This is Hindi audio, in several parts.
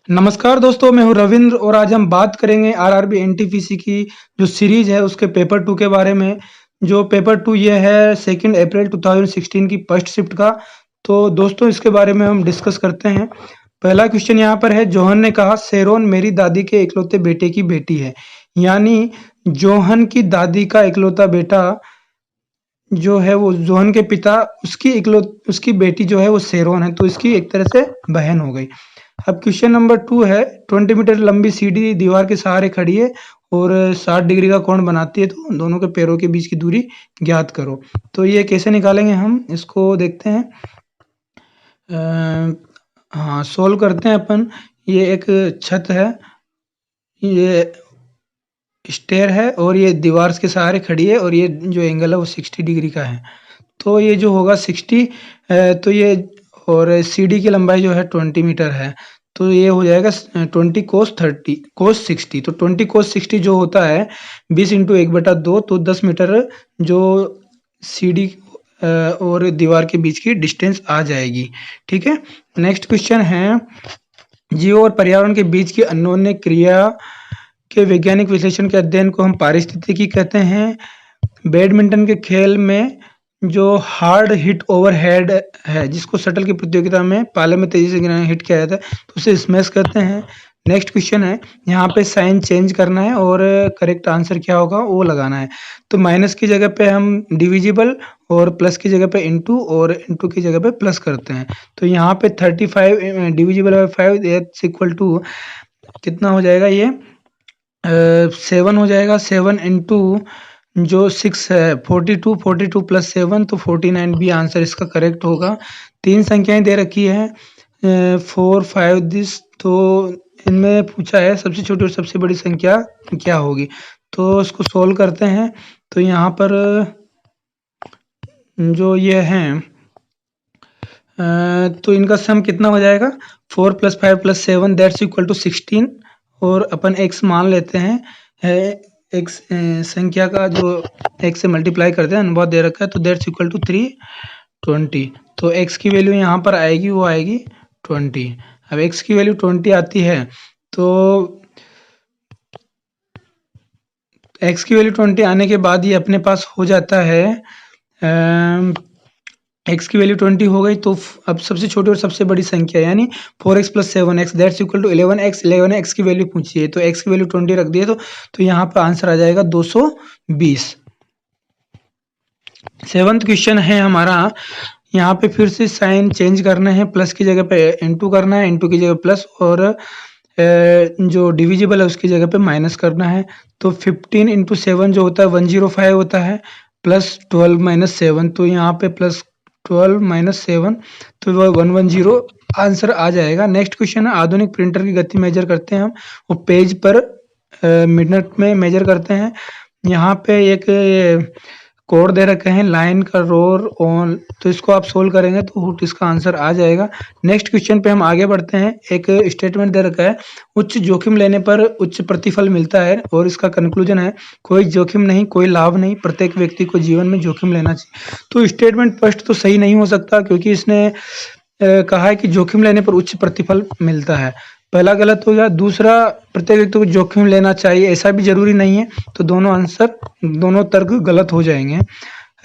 नमस्कार दोस्तों, मैं हूँ रविंद्र और आज हम बात करेंगे आरआरबी एनटीपीसी की जो सीरीज़ है उसके पेपर 2 के बारे में। जो पेपर 2 ये है 2 अप्रैल 2016 की फर्स्ट शिफ्ट का। तो दोस्तों इसके बारे में हम डिस्कस करते हैं। पहला क्वेश्चन यहाँ पर है, जोहन ने कहा शेरोन मेरी दादी के इकलौते बेटे की बेटी है। यानी जोहन की दादी का इकलौता बेटा जो है वो जोहन के पिता उसकी बेटी जो है वो शेरोन है, तो इसकी एक तरह से बहन हो गई। अब क्वेश्चन नंबर 2 है, 20 मीटर लंबी सीढ़ी दीवार के सहारे खड़ी है और 60 डिग्री का कोण बनाती है, तो दोनों के पैरों के बीच की दूरी ज्ञात करो। तो ये कैसे निकालेंगे, हम इसको देखते हैं। हाँ, सोल्व करते हैं अपन। ये एक छत है, ये स्टेयर है और ये दीवार के सहारे खड़ी है और ये जो एंगल है वो 60 डिग्री का है। तो ये जो होगा 60, तो ये और सीढ़ी की लंबाई जो है 20 मीटर है, तो ये हो जाएगा 20 कोस 60। तो 20 कोस 60 जो होता है 20 इंटू 1/2, तो 10 मीटर जो सीढ़ी और दीवार के बीच की डिस्टेंस आ जाएगी। ठीक है, नेक्स्ट क्वेश्चन है, जीव और पर्यावरण के बीच की अन्योन्य क्रिया के वैज्ञानिक विश्लेषण के अध्ययन को हम पारिस्थितिकी कहते हैं। बैडमिंटन के खेल में जो हार्ड हिट ओवरहेड है, जिसको शटल की प्रतियोगिता में पाले में तेजी से गिराने हिट किया जाता है, तो उसे स्मैश कहते हैं। नेक्स्ट क्वेश्चन है, यहाँ पे साइन चेंज करना है और करेक्ट आंसर क्या होगा वो लगाना है। तो माइनस की जगह पे हम डिविजिबल और प्लस की जगह पे इंटू और इंटू की जगह पे प्लस करते हैं। तो यहाँ पे 35 डिविजिबल बाय 5 इक्वल टू कितना हो जाएगा, ये 7 हो जाएगा। 7 इंटू जो 6 है 42, 42 प्लस 7 तो 49 भी आंसर इसका करेक्ट होगा। 3 संख्याएं दे रखी है 4, 5 दिस, तो इनमें पूछा है सबसे छोटी और सबसे बड़ी संख्या क्या होगी। तो इसको सोल्व करते हैं। तो यहाँ पर जो ये हैं तो इनका सम कितना हो जाएगा, 4 + 5 + 7 दैट्स इक्वल टू 16 और अपन x मान लेते हैं। x संख्या का जो x से मल्टीप्लाई करते हैं अनुपात दे रखा है, तो दैट्स इक्वल टू 320। तो x की वैल्यू यहाँ पर आएगी, वो आएगी 20। अब x की वैल्यू 20 आती है, तो x की वैल्यू 20 आने के बाद ये अपने पास हो जाता है x की वैल्यू 20 हो गई, तो अब सबसे छोटी और सबसे बड़ी संख्या यानी 4x + 7x that's equal to 11x। 11x की वैल्यू पूछी है, तो x की वैल्यू 20 रख दिए, तो यहाँ पर आंसर आ जाएगा 220। 7th क्वेश्चन है हमारा, यहाँ पे फिर से साइन चेंज करना है, प्लस की जगह पे इंटू करना है, इंटू की जगह प्लस, और जो डिविजिबल है उसकी जगह पे माइनस करना है। तो 15 इंटू 7 जो होता है 105 होता है, प्लस 12 - 7, तो यहाँ पे प्लस 12 - 7 तो वह 110 आंसर आ जाएगा। नेक्स्ट क्वेश्चन है, आधुनिक प्रिंटर की गति मेजर करते हैं हम, वो पेज पर मिनट में मेजर करते हैं। यहाँ पे एक कोड दे रखे हैं लाइन का रोर ऑन, तो इसको आप सोल्व करेंगे तो इसका आंसर आ जाएगा। नेक्स्ट क्वेश्चन पे हम आगे बढ़ते हैं। एक स्टेटमेंट दे रखा है, उच्च जोखिम लेने पर उच्च प्रतिफल मिलता है, और इसका कंक्लूजन है कोई जोखिम नहीं कोई लाभ नहीं, प्रत्येक व्यक्ति को जीवन में जोखिम लेना चाहिए। तो स्टेटमेंट फर्स्ट तो सही नहीं हो सकता, क्योंकि इसने कहा है कि जोखिम लेने पर उच्च प्रतिफल मिलता है, पहला गलत हो गया। दूसरा, प्रत्येक व्यक्ति को जोखिम लेना चाहिए ऐसा भी जरूरी नहीं है, तो दोनों तर्क गलत हो जाएंगे।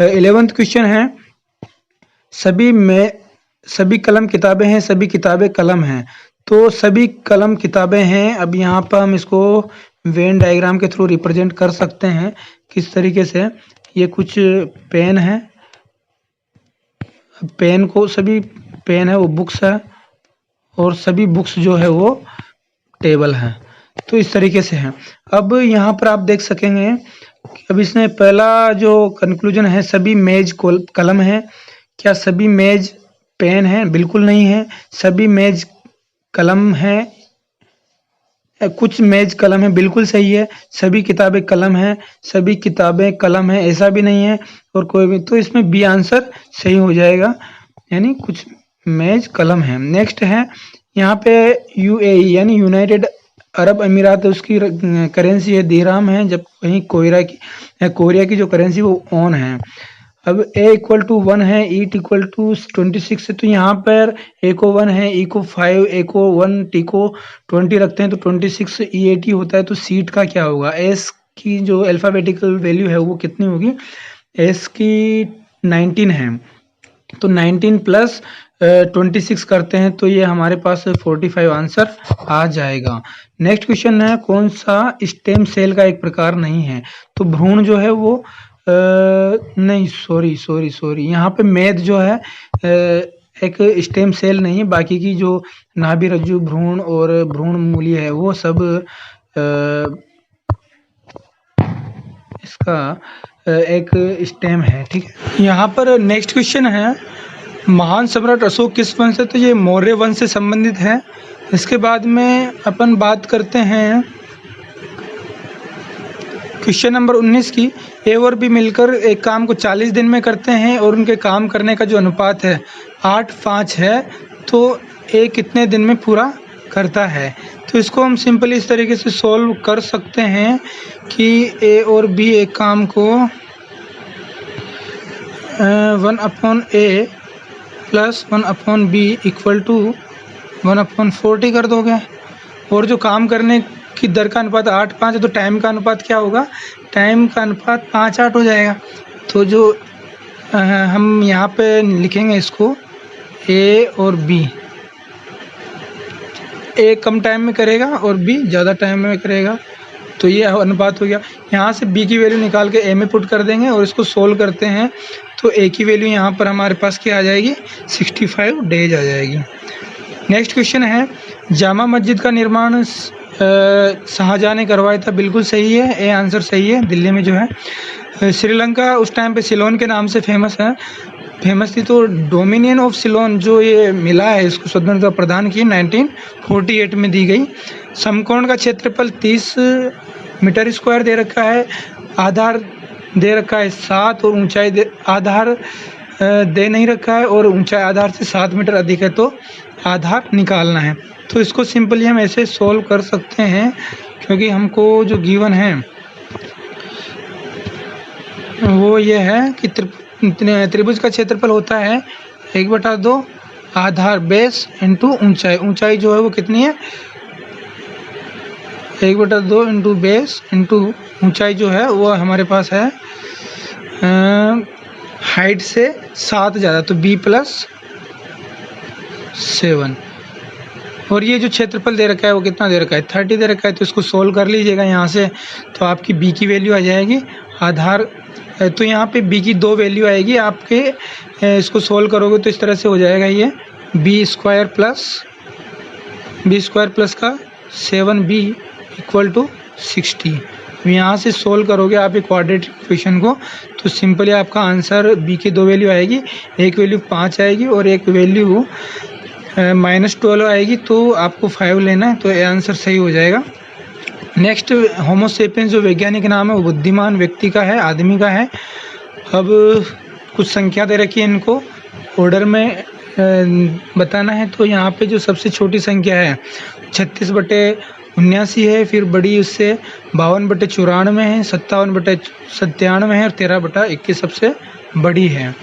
11th क्वेश्चन है, सभी कलम किताबें हैं, सभी किताबें कलम हैं, तो सभी कलम किताबें हैं। अब यहाँ पर हम इसको वेन डायग्राम के थ्रू रिप्रेजेंट कर सकते हैं। किस तरीके से, ये कुछ पेन है, पेन को सभी पेन है वो बुक्स है, और सभी बुक्स जो है वो टेबल है, तो इस तरीके से है। अब यहाँ पर आप देख सकेंगे, अब इसने पहला जो कंक्लूजन है, सभी मेज कलम है, क्या सभी मेज पेन है? बिल्कुल नहीं है। सभी मेज कलम है, कुछ मेज कलम है, बिल्कुल सही है। सभी किताबें कलम है, सभी किताबें कलम है, ऐसा भी नहीं है, और कोई भी, तो इसमें बी आंसर सही हो जाएगा, यानी कुछ मेज कलम है। नेक्स्ट है, यहाँ पे यूएई यानी यूनाइटेड अरब अमीरात, उसकी करेंसी है दिरहम है, जब वहीं कोरिया की जो करेंसी वो ऑन है। अब a इक्वल टू 1 है, ईट इक्वल टू 26 है, तो यहाँ पर a को 1 है, e को 5, a को 1, t को 20 रखते हैं तो 26 e80 होता है। तो सीट का क्या होगा, s की जो अल्फ़ाबेटिकल वैल्यू है वो कितनी होगी, s की 19 है, तो 19 प्लस 26 करते हैं तो ये हमारे पास 45 आंसर आ जाएगा। नेक्स्ट क्वेश्चन है, कौन सा स्टेम सेल का एक प्रकार नहीं है, तो भ्रूण जो है वो नहीं, सॉरी यहाँ पे मेद जो है एक स्टेम सेल नहीं है, बाकी की जो नाभि रज्जु भ्रूण और भ्रूण मूल्य है वो सब इसका एक स्टेम है, ठीक है। यहाँ पर नेक्स्ट क्वेश्चन है, महान सम्राट अशोक किस वंश से, तो ये मौर्य वंश से संबंधित है। इसके बाद में अपन बात करते हैं क्वेश्चन नंबर 19 की, ए और बी मिलकर एक काम को 40 दिन में करते हैं और उनके काम करने का जो अनुपात है 8:5 है, तो ए कितने दिन में पूरा करता है। तो इसको हम सिंपली इस तरीके से सॉल्व कर सकते हैं कि ए और बी एक काम को 1/a plus 1/b equal to 1/40 कर दोगे, और जो काम करने की दर का अनुपात 8:5 है, तो टाइम का अनुपात क्या होगा, टाइम का अनुपात 5:8 हो जाएगा। तो जो हम यहाँ पे लिखेंगे इसको ए और बी, ए कम टाइम में करेगा और बी ज़्यादा टाइम में करेगा, तो ये अनुपात हो गया। यहाँ से बी की वैल्यू निकाल के ए में पुट कर देंगे और इसको सोल्व करते हैं तो ए की वैल्यू यहाँ पर हमारे पास क्या आ जाएगी, 65 डेज आ जाएगी। नेक्स्ट क्वेश्चन है, जामा मस्जिद का निर्माण शाहजहाँ ने करवाया था, बिल्कुल सही है, ए आंसर सही है, दिल्ली में जो है। श्रीलंका उस टाइम पे सिलोन के नाम से फेमस थी, तो डोमिनियन ऑफ सिलोन जो ये मिला है इसको स्वतंत्रता प्रदान की 1948 में दी गई। समकोण का क्षेत्रफल 30 मीटर स्क्वायर दे रखा है, आधार दे रखा है 7 और ऊंचाई आधार दे नहीं रखा है और ऊंचाई आधार से 7 मीटर अधिक है, तो आधार निकालना है। तो इसको सिंपली हम ऐसे सोल्व कर सकते हैं, क्योंकि हमको जो गिवन है वो ये है कि त्रिभुज का क्षेत्रफल होता है 1/2 आधार बेस इंटू ऊंचाई, ऊंचाई जो है वो कितनी है 1/2 इंटू बेस इंटू ऊंचाई जो है वो हमारे पास है हाइट से 7 ज़्यादा, तो b + 7, और ये जो क्षेत्रफल दे रखा है वो कितना दे रखा है 30 दे रखा है, तो इसको सोल्व कर लीजिएगा यहाँ से, तो आपकी b की वैल्यू आ जाएगी आधार, तो यहाँ पे b की 2 वैल्यू आएगी आपके, इसको सोल्व करोगे तो इस तरह से हो जाएगा ये b² प्लस का 7b इक्वल टू 60। यहाँ से सोल्व करोगे आप एक क्वाड्रेटिक इक्वेशन को, तो सिंपली आपका आंसर b की 2 वैल्यू आएगी, एक वैल्यू 5 आएगी और एक वैल्यू -12 आएगी, तो आपको 5 लेना है, तो ये आंसर सही हो जाएगा। नेक्स्ट, होमो सेपियंस जो वैज्ञानिक नाम है वो बुद्धिमान व्यक्ति का है, आदमी का है। अब कुछ संख्या दे रखी है, इनको ऑर्डर में बताना है, तो यहाँ पे जो सबसे छोटी संख्या है 36/79 है, फिर बड़ी उससे 52/94 है, 57/97 है और 13/21 सबसे बड़ी है।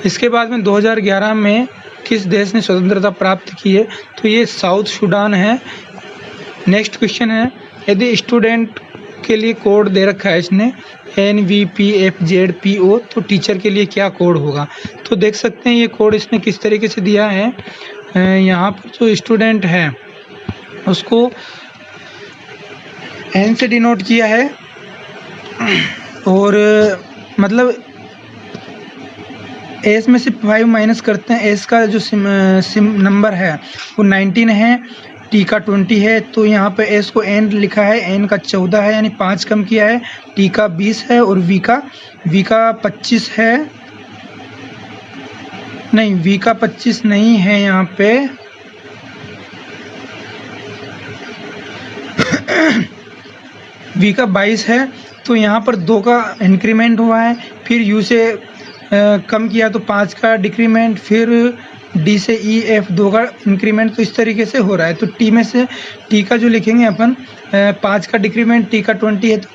इसके बाद में 2011 में किस देश ने स्वतंत्रता प्राप्त की है, तो ये साउथ सूडान है। नेक्स्ट क्वेश्चन है, यदि स्टूडेंट के लिए कोड दे रखा है इसने NVPFZPO, तो टीचर के लिए क्या कोड होगा, तो देख सकते हैं ये कोड इसने किस तरीके से दिया है। यहाँ पर जो स्टूडेंट है उसको N से डिनोट किया है, और मतलब एस में से 5 माइनस करते हैं, एस का जो सिम नंबर है वो 19 है, टी का 20 है, तो यहाँ पे एस को एन लिखा है, एन का 14 है यानी 5 कम किया है, टी का 20 है और वी का 25 है, नहीं वी का 25 नहीं है यहाँ पे वी का 22 है, तो यहाँ पर 2 का इंक्रीमेंट हुआ है, फिर यू से कम किया तो 5 का डिक्रीमेंट, फिर डी से ई एफ 2 का इंक्रीमेंट तो इस तरीके से हो रहा है। तो टी में से टी का जो लिखेंगे अपन 5 का डिक्रीमेंट, टी का 20 है तो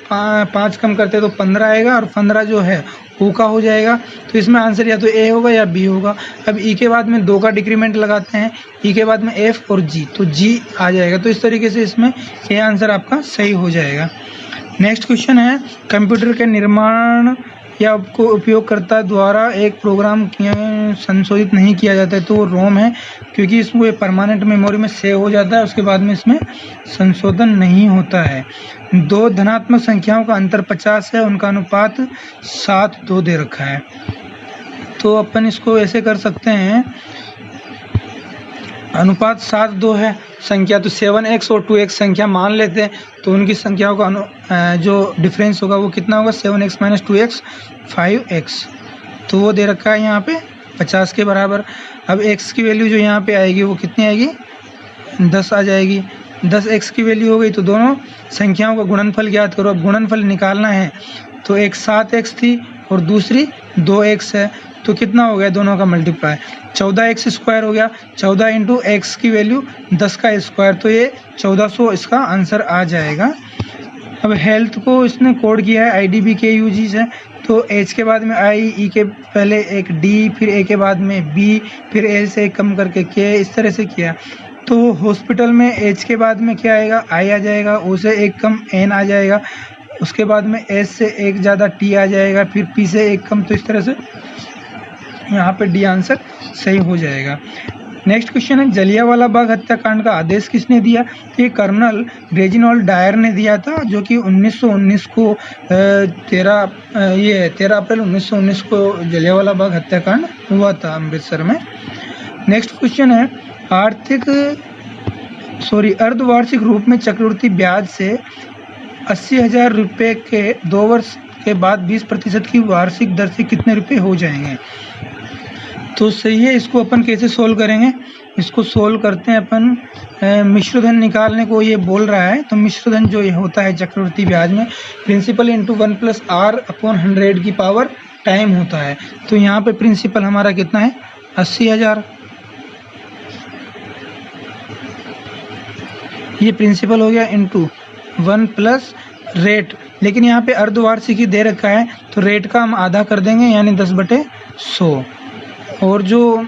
5 कम करते हैं तो 15 आएगा और 15 जो है ओ का हो जाएगा। तो इसमें आंसर या तो ए होगा या बी होगा। अब ई के बाद में 2 का डिक्रीमेंट लगाते हैं, ई के बाद में एफ और जी, तो जी आ जाएगा। तो इस तरीके से इसमें ए आंसर आपका सही हो जाएगा। नेक्स्ट क्वेश्चन है, कंप्यूटर के निर्माण या को उपयोगकर्ता द्वारा एक प्रोग्राम संशोधित नहीं किया जाता है तो वो रोम है, क्योंकि इसमें परमानेंट मेमोरी में सेव हो जाता है, उसके बाद में इसमें संशोधन नहीं होता है। 2 धनात्मक संख्याओं का अंतर 50 है, उनका अनुपात 7:2 दे रखा है। तो अपन इसको ऐसे कर सकते हैं, अनुपात 7:2 है संख्या, तो 7x और 2x संख्या मान लेते हैं, तो उनकी संख्याओं का जो डिफरेंस होगा वो कितना होगा, 7x - 2x 5x। तो वो दे रखा है यहाँ पे 50 के बराबर। अब x की वैल्यू जो यहाँ पे आएगी वो कितनी आएगी, 10 आ जाएगी। 10 x की वैल्यू हो गई, तो दोनों संख्याओं का गुणनफल ज्ञात करो। अब गुणनफल निकालना है, तो एक 7x थी और दूसरी 2x है, तो कितना हो गया दोनों का मल्टीप्लाई, 14x² हो गया। 14 इंटू एक्स की वैल्यू 10 का स्क्वायर, तो ये 1400 इसका आंसर आ जाएगा। अब हेल्थ को इसने कोड किया है IDBKUG से, तो H के बाद में I, E के पहले एक D, फिर A के बाद में B, फिर L से एक कम करके K, इस तरह से किया। तो हॉस्पिटल में H के बाद में क्या आएगा, I आ जाएगा, O से एक कम N आ जाएगा, उसके बाद में S से एक ज़्यादा T आ जाएगा, फिर P से एक कम, तो इस तरह से यहाँ पे डी आंसर सही हो जाएगा। नेक्स्ट क्वेश्चन है, जलियांवाला बाग हत्याकांड का आदेश किसने दिया? ये कर्नल रेजिनॉल्ड डायर ने दिया था, जो कि 1919 को 13 अप्रैल 1919 को जलियांवाला बाग हत्याकांड हुआ था अमृतसर में। नेक्स्ट क्वेश्चन है, अर्धवार्षिक रूप में चक्रवृद्धि ब्याज से 80,000 रुपये के 2 वर्ष के बाद 20% की वार्षिक दर से कितने रुपए हो जाएंगे? तो सही है, इसको अपन कैसे सोल्व करेंगे, इसको सोल्व करते हैं अपन। मिश्रधन निकालने को ये बोल रहा है, तो मिश्रधन जो ये होता है चक्रवृद्धि ब्याज में, प्रिंसिपल इंटू 1 + r/100 की पावर टाइम होता है। तो यहाँ पे प्रिंसिपल हमारा कितना है, 80,000, ये प्रिंसिपल हो गया, इंटू 1 + रेट। लेकिन यहाँ पे अर्धवार्षिक ही दे रखा है, तो रेट का हम आधा कर देंगे, यानी 10/100, और जो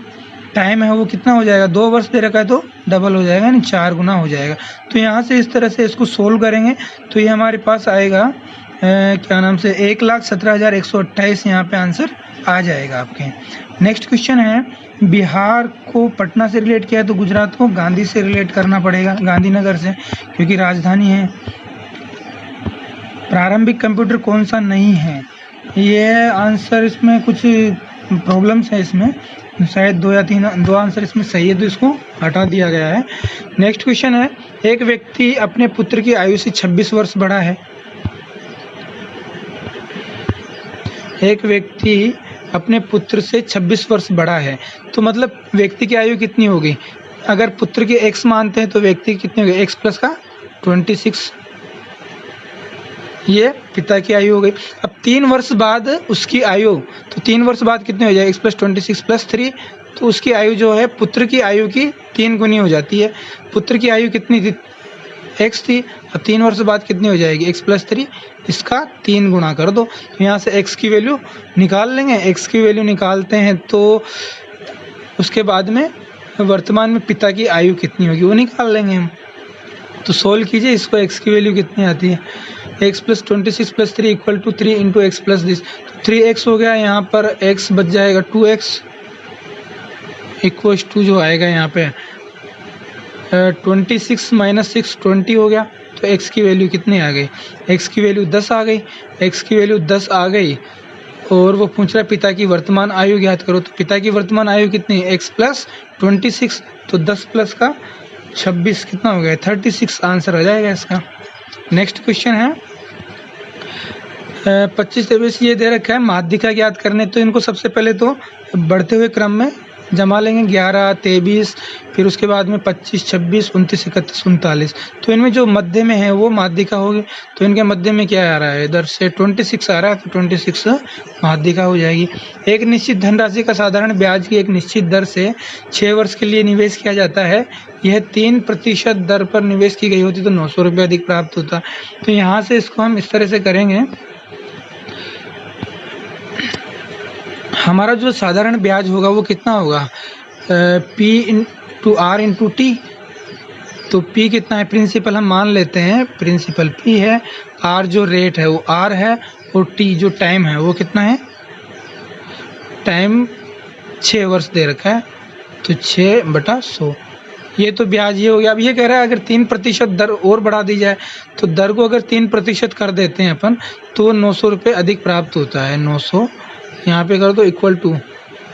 टाइम है वो कितना हो जाएगा, 2 वर्ष दे रखा है तो डबल हो जाएगा, यानी 4 गुना हो जाएगा। तो यहाँ से इस तरह से इसको सोल्व करेंगे, तो ये हमारे पास आएगा क्या नाम से 1,17,128, यहाँ पे आंसर आ जाएगा आपके। नेक्स्ट क्वेश्चन है, बिहार को पटना से रिलेट किया है, तो गुजरात को गांधी से रिलेट करना पड़ेगा, गांधीनगर से, क्योंकि राजधानी है। प्रारंभिक कंप्यूटर कौन सा नहीं है? ये आंसर, इसमें कुछ प्रॉब्लम्स है, इसमें शायद 2 या 3 आंसर इसमें सही है, तो इसको हटा दिया गया है। नेक्स्ट क्वेश्चन है, एक व्यक्ति अपने पुत्र की आयु से 26 वर्ष बड़ा है। एक व्यक्ति अपने पुत्र से 26 वर्ष बड़ा है, तो मतलब व्यक्ति की आयु कितनी होगी? अगर पुत्र की x मानते हैं तो व्यक्ति कितनी होगी, x + का 26, ये पिता की आयु हो गई। अब 3 वर्ष बाद उसकी आयु, तो 3 वर्ष बाद कितनी हो जाएगी, x + 26 + 3, तो उसकी आयु जो है पुत्र की आयु की 3 गुनी हो जाती है। पुत्र की आयु कितनी थी, x थी, अब 3 वर्ष बाद कितनी हो जाएगी, x + 3, इसका 3 गुना कर दो, तो यहाँ से x की वैल्यू निकाल लेंगे। x की वैल्यू निकालते हैं तो उसके बाद में वर्तमान में पिता की आयु कितनी होगी वो निकाल लेंगे हम। तो सोल्व कीजिए इसको, x की वैल्यू कितनी आती है, x + 26 + 3 = 3 × x + this, तो 3x हो गया, यहाँ पर x बच जाएगा 2x = जो आएगा यहाँ पे 26 - 6 20 हो गया। तो x की वैल्यू कितनी आ गई, x की वैल्यू 10 आ गई, x की वैल्यू 10 आ गई। और वो पूछ रहा है पिता की वर्तमान आयु ज्ञात करो, तो पिता की वर्तमान आयु कितनी है, x + 26, तो 10 + का 26 कितना हो गया, 36 आंसर आ जाएगा इसका। नेक्स्ट क्वेश्चन है 25 23 ये दे रखा है, माध्यिका ज्ञात करने। तो इनको सबसे पहले तो बढ़ते हुए क्रम में जमा लेंगे 11, 23, फिर उसके बाद में 25, 26, 29, 31, 39। तो इनमें जो मध्य में है वो माध्यिका होगी। तो इनके मध्य में क्या आ रहा है, इधर से 26 आ रहा है, तो 26 माध्यिका हो जाएगी। एक निश्चित धनराशि का साधारण ब्याज की एक निश्चित दर से 6 वर्ष के लिए निवेश किया जाता है। यह 3% दर पर निवेश की गई होती तो 900 रुपये अधिक प्राप्त होता। तो यहाँ से इसको हम इस तरह से करेंगे, हमारा जो साधारण ब्याज होगा वो कितना होगा, P/R/T। तो P कितना है, प्रिंसिपल हम मान लेते हैं, प्रिंसिपल P है, R जो रेट है वो R है, और T जो टाइम है वो कितना है, टाइम 6 वर्ष दे रखा है, तो 6/100। ये तो ब्याज ये हो गया। अब ये कह रहा है अगर 3% दर और बढ़ा दी जाए, तो दर को अगर 3% कर देते हैं अपन तो 900 रुपये अधिक प्राप्त होता है। 900 यहाँ पे कर दो इक्वल टू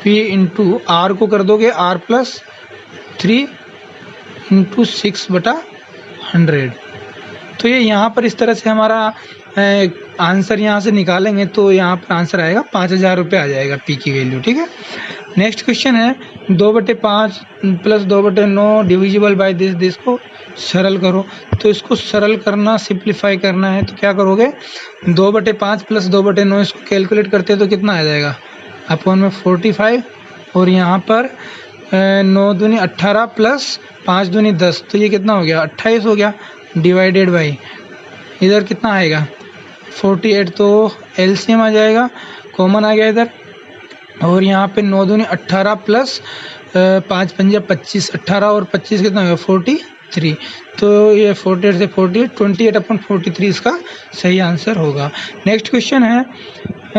P/R को कर दोगे R+3 × 6/100। तो ये यहाँ पर इस तरह से हमारा आंसर यहाँ से निकालेंगे, तो यहाँ पर आंसर आएगा 5000 रुपये आ जाएगा P की वैल्यू। ठीक है, नेक्स्ट क्वेश्चन है 2/5 + 2/9 डिविजिबल बाय दिस को सरल करो। तो इसको सरल करना, सिंप्लीफाई करना है, तो क्या करोगे, 2/5 + 2/9 इसको कैलकुलेट करते हैं तो कितना आ जाएगा, अपॉन में 45, और यहाँ पर 9 दूनी 18 + 5 दूनी 10, तो ये कितना हो गया, 28 हो गया, डिवाइडेड बाई इधर कितना आएगा 48, तो एलसीएम आ जाएगा, कॉमन आ गया इधर, और यहाँ पे 9 दूनी 18 + 5 पंजा 25, 18 और 25 कितना होगा 43। तो ये 48 से 48, 28/43 इसका सही आंसर होगा। नेक्स्ट क्वेश्चन है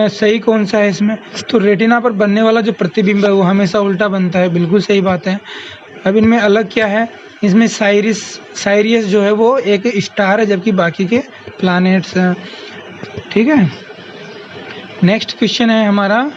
सही कौन सा है इसमें, तो रेटिना पर बनने वाला जो प्रतिबिंब है वो हमेशा उल्टा बनता है, बिल्कुल सही बात है। अब इनमें अलग क्या है, इसमें साइरियस जो है वो एक स्टार है, जबकि बाकी के प्लैनेट्स हैं। ठीक है, नेक्स्ट क्वेश्चन है हमारा,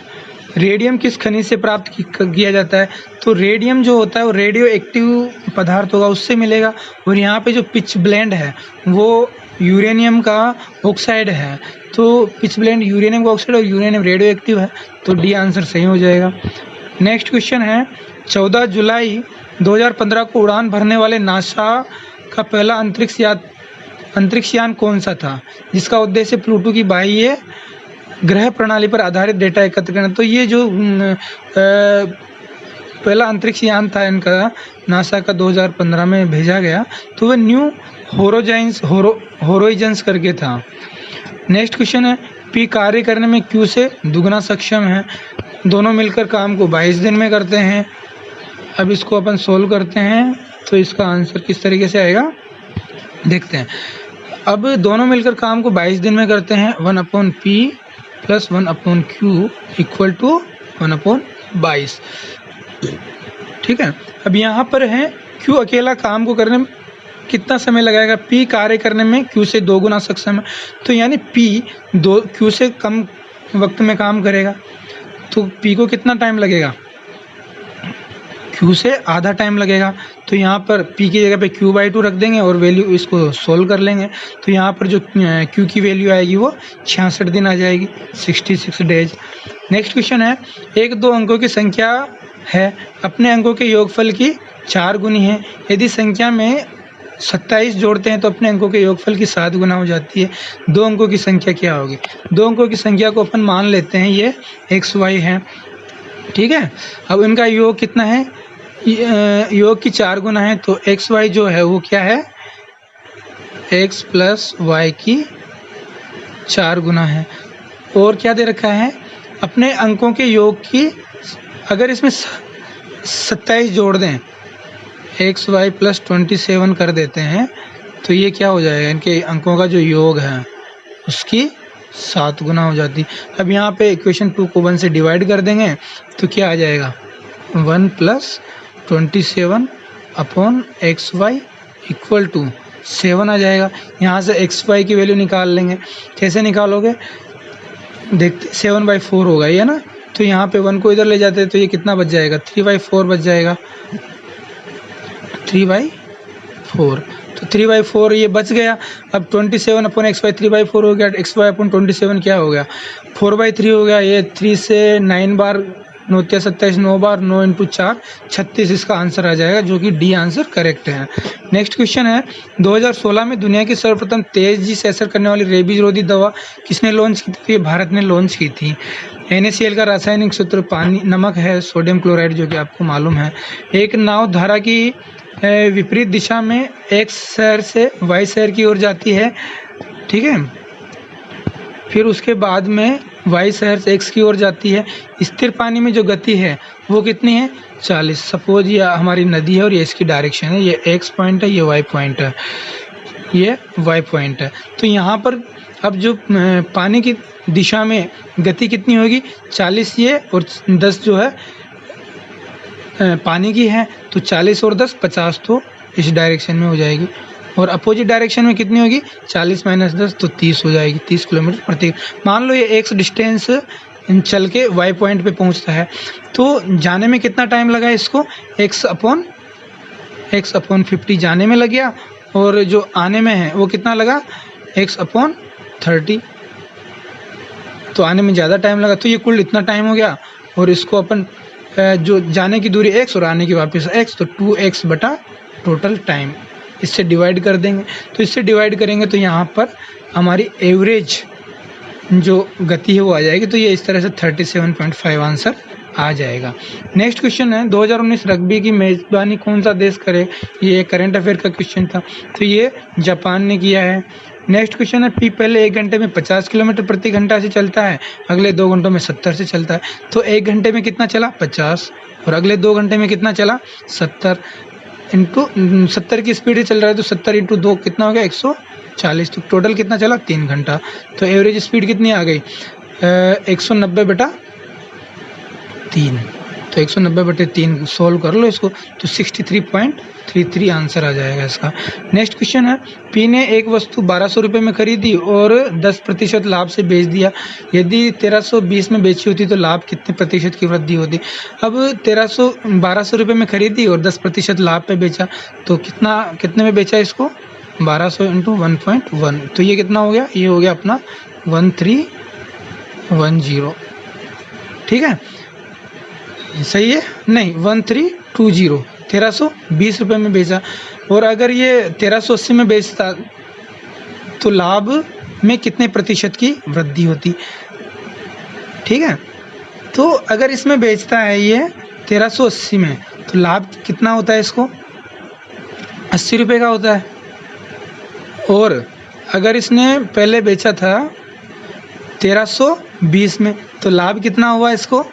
रेडियम किस खनिज से प्राप्त किया जाता है। तो रेडियम जो होता है वो रेडियो एक्टिव पदार्थ होगा, उससे मिलेगा। और यहाँ पे जो पिच ब्लेंड है वो यूरेनियम का ऑक्साइड है। तो पिच ब्लेंड यूरेनियम का ऑक्साइड और यूरेनियम रेडियो एक्टिव है, तो डी आंसर सही हो जाएगा। नेक्स्ट क्वेश्चन है 14 जुलाई 2015 को उड़ान भरने वाले नासा का पहला अंतरिक्षयान कौन सा था, जिसका उद्देश्य प्लूटो की बाह्य ग्रह प्रणाली पर आधारित डेटा एकत्र करना। तो ये जो पहला अंतरिक्ष यान था इनका, नासा का 2015 में भेजा गया, तो वह न्यू होराइजन्स करके था। नेक्स्ट क्वेश्चन है P कार्य करने में Q से दुगना सक्षम है। दोनों मिलकर काम को 22 दिन में करते हैं। अब इसको अपन सोल्व करते हैं, तो इसका आंसर किस तरीके से आएगा देखते हैं। अब दोनों मिलकर काम को 22 दिन में करते हैं, 1/P + 1/Q = 1/22। ठीक है, अब यहाँ पर है Q अकेला काम को करने में कितना समय लगाएगा, P कार्य करने में Q से 2 गुना सक्षम है, तो यानी P Q से कम वक्त में काम करेगा, तो P को कितना टाइम लगेगा, Q से आधा टाइम लगेगा। तो यहाँ पर P की जगह पे Q/2 रख देंगे और वैल्यू इसको सोल्व कर लेंगे, तो यहाँ पर जो Q की वैल्यू आएगी वो 66 दिन आ जाएगी, 66 डेज। नेक्स्ट क्वेश्चन है 1-2 अंकों की संख्या है, अपने अंकों के योगफल की 4 गुनी है। यदि संख्या में 27 जोड़ते हैं तो अपने अंकों के योगफल की 7 गुना हो जाती है। 2 अंकों की संख्या क्या होगी, 2 अंकों की संख्या को अपन मान लेते हैं ये XY है। ठीक है, अब इनका योग कितना है, योग की 4 गुना है, तो XY जो है वो क्या है, X + Y की 4 गुना है। और क्या दे रखा है, अपने अंकों के योग की, अगर इसमें 27 जोड़ दें, XY + 27 कर देते हैं, तो ये क्या हो जाएगा, इनके अंकों का जो योग है उसकी 7 गुना हो जाती। अब यहाँ पे इक्वेशन 2 को 1 से डिवाइड कर देंगे, तो क्या आ जाएगा, 1 + 27/XY = 7 आ जाएगा। यहाँ से XY की वैल्यू निकाल लेंगे, कैसे निकालोगे देखते, 7/4 होगा ये ना, तो यहाँ पे 1 को इधर ले जाते हैं तो ये कितना बच जाएगा, 3/4 बच जाएगा, 3/4, तो 3/4 ये बच गया। अब 27/XY 3/4 हो गया, XY/27 क्या हो गया, 4/3 हो गया। ये 3 से 9 बार 9 × 27 9 बार, 9 × 4 36 इसका आंसर आ जाएगा, जो कि डी आंसर करेक्ट है। नेक्स्ट क्वेश्चन है 2016 में दुनिया की सर्वप्रथम तेजी से असर करने वाली रेबीज रोधी दवा किसने लॉन्च की थी? भारत ने लॉन्च की थी। NaCl का रासायनिक सूत्र पानी नमक है, सोडियम क्लोराइड, जो कि आपको मालूम है। एक नाव धारा की विपरीत दिशा में एक्स शहर से वाई शहर की ओर जाती है, ठीक है, फिर उसके बाद में वाई शहर से एक्स की ओर जाती है। स्थिर पानी में जो गति है वो कितनी है? 40। सपोज ये हमारी नदी है और ये इसकी डायरेक्शन है, ये एक्स पॉइंट है, ये वाई पॉइंट है, ये वाई पॉइंट है। तो यहाँ पर अब जो पानी की दिशा में गति कितनी होगी? 40 ये और 10 जो है पानी की है, तो 40 और 10 50, तो इस डायरेक्शन में हो जाएगी। और अपोजिट डायरेक्शन में कितनी होगी? 40 - 10 तो 30 हो जाएगी, 30 किलोमीटर प्रति। मान लो ये एक्स डिस्टेंस चल के वाई पॉइंट पे पहुंचता है, तो जाने में कितना टाइम लगा इसको? x अपॉन 50 जाने में लग गया, और जो आने में है वो कितना लगा? x अपॉन 30, तो आने में ज़्यादा टाइम लगा, तो ये कुल इतना टाइम हो गया। और इसको अपन जो जाने की दूरी x और आने की वापस x, तो 2x बटा टोटल टाइम, इससे डिवाइड कर देंगे। तो इससे डिवाइड करेंगे तो यहाँ पर हमारी एवरेज जो गति है वो आ जाएगी। तो ये इस तरह से 37.5 आंसर आ जाएगा। नेक्स्ट क्वेश्चन है 2019 रग्बी की मेज़बानी कौन सा देश करे? ये करंट अफेयर का क्वेश्चन था, तो ये जापान ने किया है। नेक्स्ट क्वेश्चन है पी पहले 1 घंटे में 50 किलोमीटर प्रति घंटा से चलता है, अगले 2 घंटों में 70 से चलता है। तो 1 घंटे में कितना चला? 50, और अगले 2 घंटे में कितना चला? 70 इंटू 70 की स्पीड से चल रहा है, तो 70 × 2 कितना हो गया? 140। तो टोटल कितना चला? 3 घंटा। तो एवरेज स्पीड कितनी आ गई? 190/3, तो 190/3 सोल्व कर लो इसको, तो 63.33 आंसर आ जाएगा इसका। नेक्स्ट क्वेश्चन है पी ने एक वस्तु 1200 रुपये में खरीदी और 10% लाभ से बेच दिया, यदि 1320 में बेची होती तो लाभ कितने प्रतिशत की वृद्धि होती? अब 1200 रुपये में खरीदी और 10% लाभ पे बेचा, तो कितने में बेचा इसको? 1200 × 1.1, तो ये कितना हो गया? ये हो गया अपना 1310, ठीक है, सही है? नहीं, 1320, 1320 रुपये में बेचा। और अगर ये 1380 में बेचता तो लाभ में कितने प्रतिशत की वृद्धि होती? ठीक है, तो अगर इसमें बेचता है ये 1380 में, तो लाभ कितना होता है इसको? 80 रुपये का होता है। और अगर इसने पहले बेचा था 1320 में, तो लाभ कितना हुआ इसको?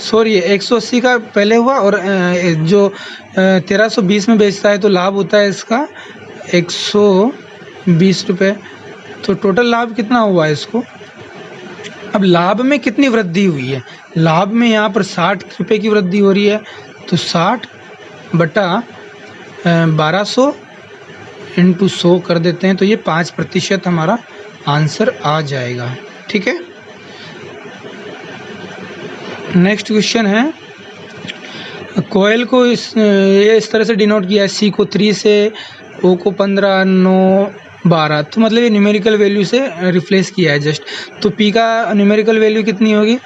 सॉरी, 180 का पहले हुआ, और जो 1320 में बेचता है तो लाभ होता है इसका 120 रुपये। तो टोटल लाभ कितना हुआ इसको? अब लाभ में कितनी वृद्धि हुई है? लाभ में यहाँ पर 60 रुपये की वृद्धि हो रही है, तो 60/1200 × 100 कर देते हैं, तो ये 5% हमारा आंसर आ जाएगा, ठीक है। नेक्स्ट क्वेश्चन है कोयल को इस तरह से डिनोट किया है, सी को 3 से, ओ को 15, 9, 12, तो मतलब ये न्यूमेरिकल वैल्यू से रिप्लेस किया है जस्ट। तो पी का न्यूमेरिकल वैल्यू कितनी होगी?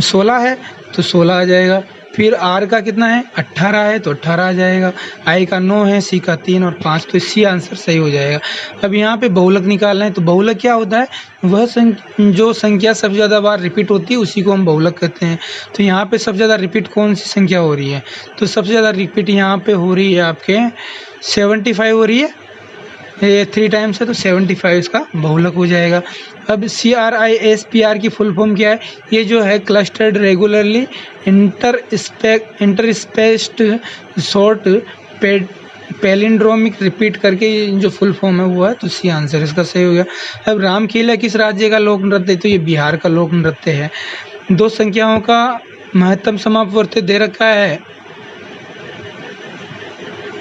16 है, तो 16 आ जाएगा। फिर आर का कितना है? 18 है, तो 18 आ जाएगा। आई का 9 है, सी का 3 और 5, तो सी आंसर सही हो जाएगा। अब यहाँ पे बहुलक निकालना है, तो बहुलक क्या होता है? वह जो संख्या सबसे ज़्यादा बार रिपीट होती है उसी को हम बहुलक कहते हैं। तो यहाँ पे सबसे ज़्यादा रिपीट कौन सी संख्या हो रही है? तो सबसे ज़्यादा रिपीट यहाँ पे हो रही है आपके 75 हो रही है, ये 3 टाइम्स है, तो 75 इसका बहुलक हो जाएगा। अब CRISPR की फुल फॉर्म क्या है? ये जो है clustered regularly interspaced short palindromic repeat करके जो फुल फॉर्म है वो है, तो सी आंसर इसका सही हो गया। अब रामखेला किस राज्य का लोक नृत्य है? तो ये बिहार का लोक नृत्य है। 2 संख्याओं का महत्तम समापवर्ती दे रखा है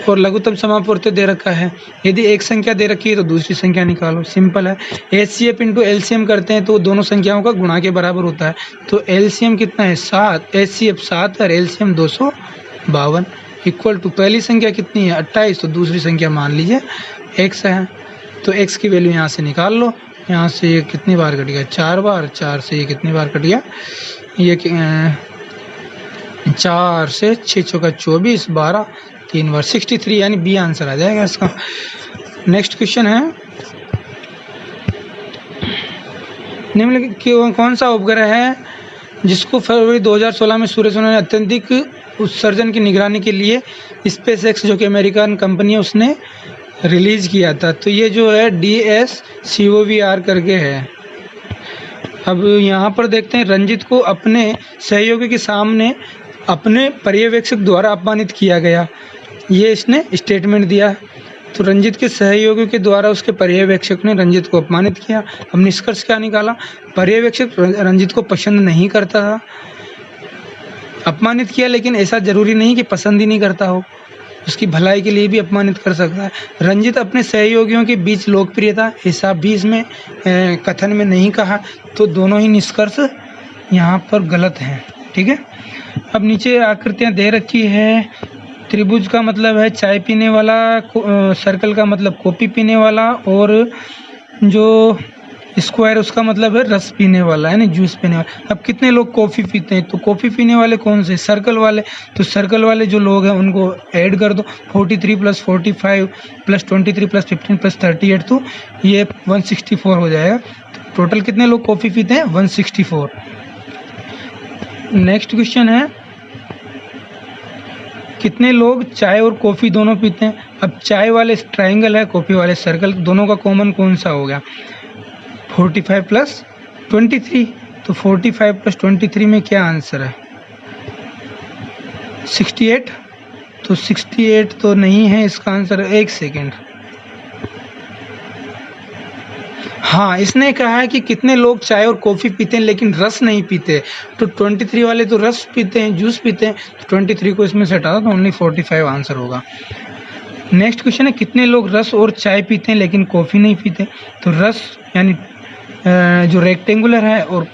और लघुत्तम समापवर्ती दे रखा है। यदि एक संख्या दे रखी है तो दूसरी संख्या निकालो, सिंपल है। HCF × LCM करते हैं तो दोनों संख्याओं का गुणा के बराबर होता है। तो LCM कितना है? 7, HCF 7 और LCM 252 इक्वल टू पहली संख्या कितनी है? 28, तो दूसरी संख्या मान लीजिए x है, तो x की वैल्यू यहाँ से निकाल लो यहाँ से ये कितनी बार कट गया, 4 बार, 4 से ये कितनी बार कट गया, ये 4 से 6 चौका 24, 12, 3 बार 63, यानी बी आंसर आ जाएगा इसका। नेक्स्ट क्वेश्चन है, निम्नलिखित कौन सा उपग्रह है जिसको फरवरी 2016 में सूर्य से उन्होंने अत्यधिक उत्सर्जन की निगरानी के लिए स्पेस एक्स, जो कि अमेरिकन कंपनी है, उसने रिलीज किया था। तो ये जो है DSCOVR करके है। अब यहाँ पर देखते हैं, रंजित को अपने सहयोगी के सामने अपने पर्यवेक्षक द्वारा अपमानित किया गया, ये इसने स्टेटमेंट दिया। तो रंजित के सहयोगी के द्वारा उसके पर्यवेक्षक ने रंजित को अपमानित किया। अब निष्कर्ष क्या निकाला, पर्यवेक्षक रंजित को पसंद नहीं करता था, अपमानित किया, लेकिन ऐसा जरूरी नहीं कि पसंद ही नहीं करता हो, उसकी भलाई के लिए भी अपमानित कर सकता है। रंजित अपने सहयोगियों के बीच लोकप्रिय था, ऐसा भी इसमें कथन में नहीं कहा, तो दोनों ही निष्कर्ष यहाँ पर गलत हैं। ठीक है, अब नीचे आकृतियाँ दे रखी है। त्रिभुज का मतलब है चाय पीने वाला, सर्कल का मतलब कॉफ़ी पीने वाला, और जो स्क्वायर उसका मतलब है रस पीने वाला, है ना, जूस पीने वाला। अब कितने लोग कॉफ़ी पीते हैं, तो कॉफ़ी पीने वाले कौन से, सर्कल वाले। तो सर्कल वाले जो लोग हैं उनको ऐड कर दो, 43 + 45 + 23 + 15 + 38, तो ये 164 हो जाएगा। तो टोटल कितने लोग कॉफ़ी पीते हैं, 164। नेक्स्ट क्वेश्चन है, कितने लोग चाय और कॉफ़ी दोनों पीते हैं। अब चाय वाले ट्रायंगल है, कॉफ़ी वाले सर्कल, दोनों का कॉमन कौन सा हो गया, 45 + 23। तो 45 + 23 में क्या आंसर है, 68। तो 68 तो नहीं है इसका आंसर। एक सेकेंड, हाँ, इसने कहा है कि कितने लोग चाय और कॉफ़ी पीते हैं लेकिन रस नहीं पीते। तो 23 वाले तो रस पीते हैं, जूस पीते हैं, तो 23 को इसमें से हटा दो, तो ओनली 45 आंसर होगा। नेक्स्ट क्वेश्चन है, कितने लोग रस और चाय पीते हैं लेकिन कॉफ़ी नहीं पीते। तो रस यानी जो रेक्टेंगुलर है, और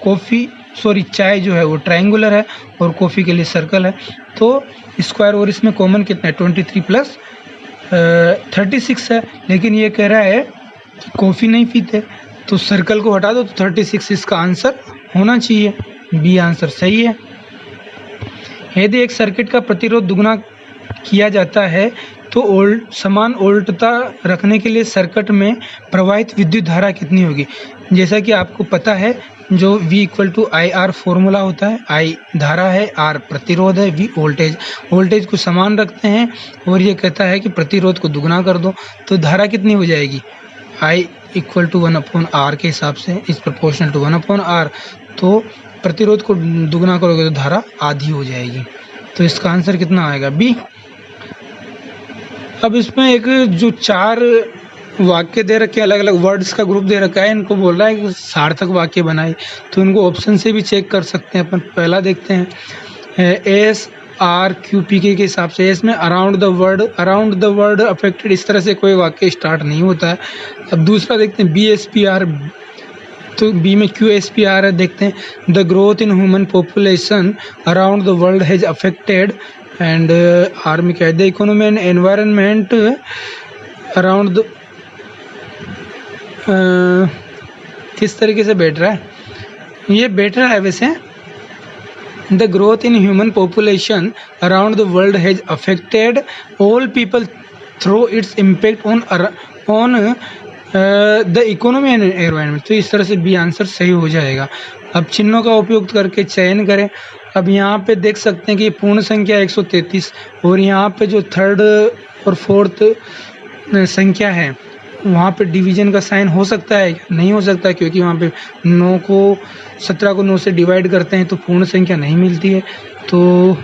चाय जो है वो ट्रायंगुलर है, और कॉफ़ी के लिए सर्कल है। तो स्क्वायर और इसमें कॉमन कितना है, 23 + 36 है, लेकिन ये कह रहा है कि कॉफ़ी नहीं पीते, तो सर्कल को हटा दो, तो 36 इसका आंसर होना चाहिए, बी आंसर सही है। यदि एक सर्किट का प्रतिरोध दुगना किया जाता है तो समान वोल्टता रखने के लिए सर्किट में प्रवाहित विद्युत धारा कितनी होगी। जैसा कि आपको पता है, जो V = IR फॉर्मूला होता है, I धारा है, R प्रतिरोध है, V वोल्टेज को समान रखते हैं, और ये कहता है कि प्रतिरोध को दुगना कर दो, तो धारा कितनी हो जाएगी, I = 1/R के हिसाब से, इज प्रोपोर्शनल टू 1/R। तो प्रतिरोध को दुगना करोगे तो धारा आधी हो जाएगी, तो इसका आंसर कितना आएगा, बी। अब इसमें एक जो 4 वाक्य दे रखे, अलग अलग वर्ड्स का ग्रुप दे रखा है, इनको बोल रहा है कि सार्थक वाक्य बनाए, तो इनको ऑप्शन से भी चेक कर सकते हैं अपन। पहला देखते हैं, SRQPK के हिसाब से, इसमें अराउंड द वर्ड अफेक्टेड, इस तरह से कोई वाक्य स्टार्ट नहीं होता है। अब दूसरा देखते हैं, BSPR, तो बी में QSPR है। देखते हैं, the growth in human population around the world has affected, and are में क्या है, the economy and environment around the, किस तरीके से बैठ रहा है, ये बैठ रहा है वैसे, the growth in human population around the world has affected all people through its impact on the economy and environment. तो इस तरह से बी आंसर सही हो जाएगा। अब चिन्हों का उपयोग करके चयन करें। अब यहाँ पे देख सकते हैं कि पूर्ण संख्या 133, और यहाँ पे जो थर्ड और फोर्थ संख्या है वहाँ पे डिवीजन का साइन हो सकता है, नहीं हो सकता, क्योंकि वहाँ पे 17 को 9 से डिवाइड करते हैं तो पूर्ण संख्या नहीं मिलती है। तो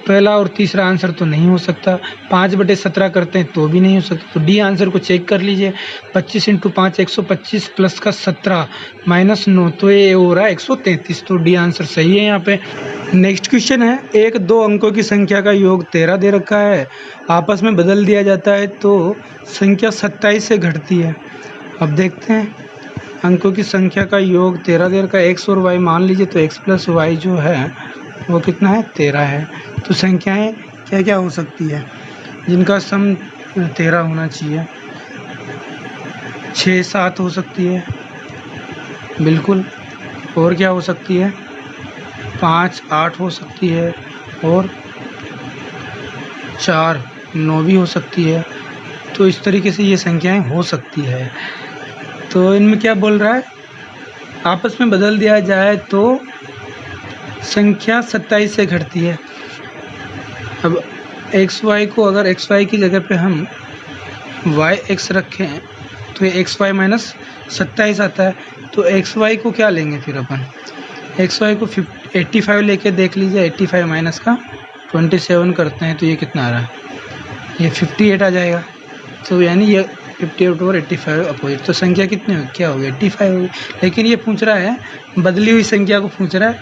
पहला और तीसरा आंसर तो नहीं हो सकता। 5/17 करते हैं तो भी नहीं हो सकता। तो डी आंसर को चेक कर लीजिए। 25 × 5 125 प्लस का 17 माइनस 9, तो ये हो रहा है 133। तो डी आंसर सही है यहाँ पे। नेक्स्ट क्वेश्चन है, एक 2 अंकों की संख्या का योग 13 दे रखा है, आपस में बदल दिया जाता है तो संख्या 27 से घटती है। अब देखते हैं, अंकों की संख्या का योग 13 दे रखा है, x और y मान लीजिए, तो x + y जो है वो कितना है, 13 है। तो संख्याएं क्या क्या हो सकती है जिनका सम 13 होना चाहिए? 6 7 हो सकती है, बिल्कुल। और क्या हो सकती है? 5 8 हो सकती है, और 4 9 भी हो सकती है। तो इस तरीके से ये संख्याएं हो सकती है। तो इनमें क्या बोल रहा है, आपस में बदल दिया जाए तो संख्या 27 से घटती है। अब एक्स वाई को, अगर एक्स वाई की जगह पे हम वाई एक्स रखें तो ये एक्स वाई माइनस 27 आता है। तो एक्स वाई को क्या लेंगे फिर अपन, एक्स वाई को 85 लेके देख लीजिए। 85 माइनस का 27 करते हैं तो ये कितना आ रहा है, ये 58 आ जाएगा। तो यानी ये 58 और 85 अपोजिट, तो संख्या कितनी होगी, क्या होगी, 85 होगी। लेकिन ये पूछ रहा है बदली हुई संख्या को पूछ रहा है,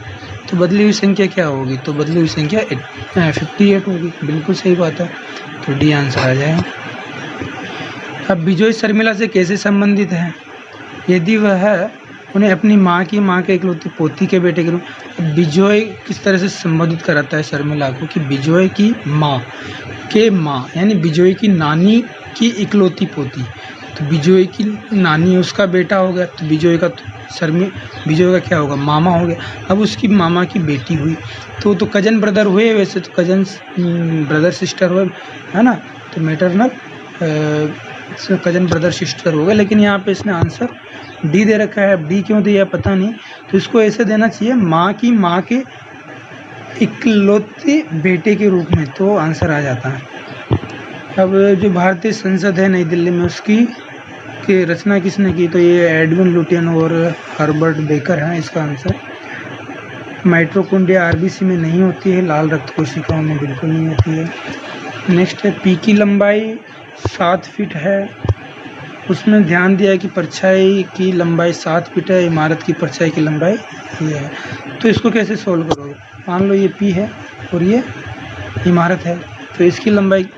तो बदली हुई संख्या क्या होगी, तो बदली हुई संख्या 58 होगी। बिल्कुल सही बात है, तो डी आंसर आ जाएगा। अब बिजोई शर्मिला से कैसे संबंधित है, यदि वह उन्हें अपनी माँ के इकलौती पोती के बेटे के रूप, बिजोय किस तरह से संबोधित कराता है शर्मिला को कि बिजोय की माँ के माँ, यानी बिजोय की नानी की इकलौती पोती। तो बिजोय की नानी उसका बेटा हो गया, तो बिजोय का बिजोय का क्या होगा, मामा हो गया। अब उसकी मामा की बेटी हुई, तो कजन ब्रदर हुए, वैसे तो कजन ब्रदर सिस्टर हुए, है ना, तो मैटरनल कजन ब्रदर सिस्टर हो गए। लेकिन यहाँ पे इसने आंसर डी दे रखा है। डी क्यों दिया पता नहीं, तो इसको ऐसे देना चाहिए, माँ के इकलौते बेटे के रूप में, तो आंसर आ जाता है। अब जो भारतीय संसद है नई दिल्ली में, उसकी की रचना किसने की, तो ये एडविन लुटियन और हर्बर्ट बेकर हैं इसका आंसर। माइटोकॉन्ड्रिया आरबीसी में नहीं होती है, लाल रक्त कोशिकाओं में बिल्कुल नहीं होती है। नेक्स्ट है, पी की लंबाई 7 फीट है, उसमें ध्यान दिया है कि परछाई की लंबाई 7 फीट है, इमारत की परछाई की लंबाई ये है। तो इसको कैसे सोल्व करोगे, मान लो ये पी है और ये इमारत है, तो इसकी लंबाई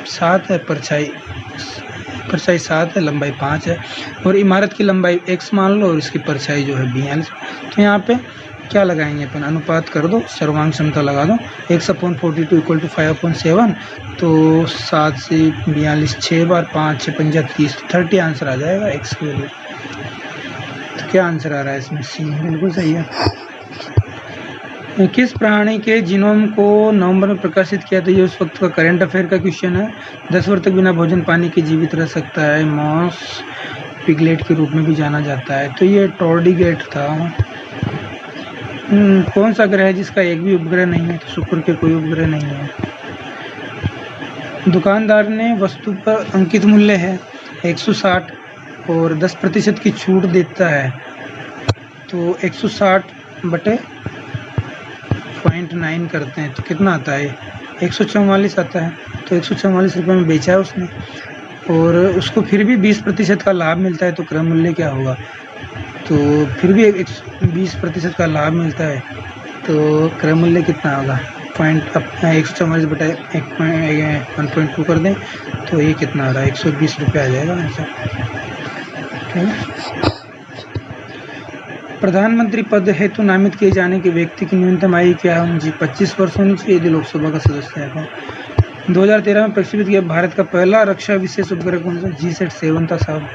7 है, परछाई 7 है, लंबाई 5 है, और इमारत की लंबाई x मान लो और इसकी परछाई जो है 42। तो यहाँ पे क्या लगाएंगे अपन, अनुपात कर दो, सर्वांग क्षमता लगा दो, x/42 = 5/7, तो 7 से 42 6 बार, 5 6 5 30, 30 आंसर आ जाएगा x के लिए। तो क्या आंसर आ रहा है इसमें, सी बिल्कुल सही है। किस प्राणी के जीनोम को नवंबर में प्रकाशित किया था, ये उस वक्त का करंट अफेयर का क्वेश्चन है। 10 वर्ष तक बिना भोजन पानी के जीवित रह सकता है, मॉस पिगलेट के रूप में भी जाना जाता है। तो ये टॉर्डिगेट था। कौन सा ग्रह है जिसका एक भी उपग्रह नहीं है, तो शुक्र के कोई उपग्रह नहीं है। दुकानदार ने वस्तु पर अंकित मूल्य है 160 और 10% की छूट देता है, तो 160/0.9 करते हैं तो कितना आता है, 144 आता है। तो 144 रुपये में बेचा है उसने, और उसको फिर भी 20% का लाभ मिलता है, तो क्रय मूल्य क्या होगा, तो फिर भी 20% का लाभ मिलता है, तो क्रय मूल्य कितना होगा, 144/1.2 कर दें तो ये कितना आ रहा है, 120 रुपये आ जाएगा आंसर। ठीक है। प्रधानमंत्री पद हेतु नामित किए जाने के व्यक्ति की न्यूनतम आयु क्या है, जी 25 वर्ष होनी चाहिए यदि लोकसभा का सदस्य है। 2013 में प्रक्षेपित किया भारत का पहला रक्षा विशेष उपग्रह कौन सा, GSAT-7 था साहब।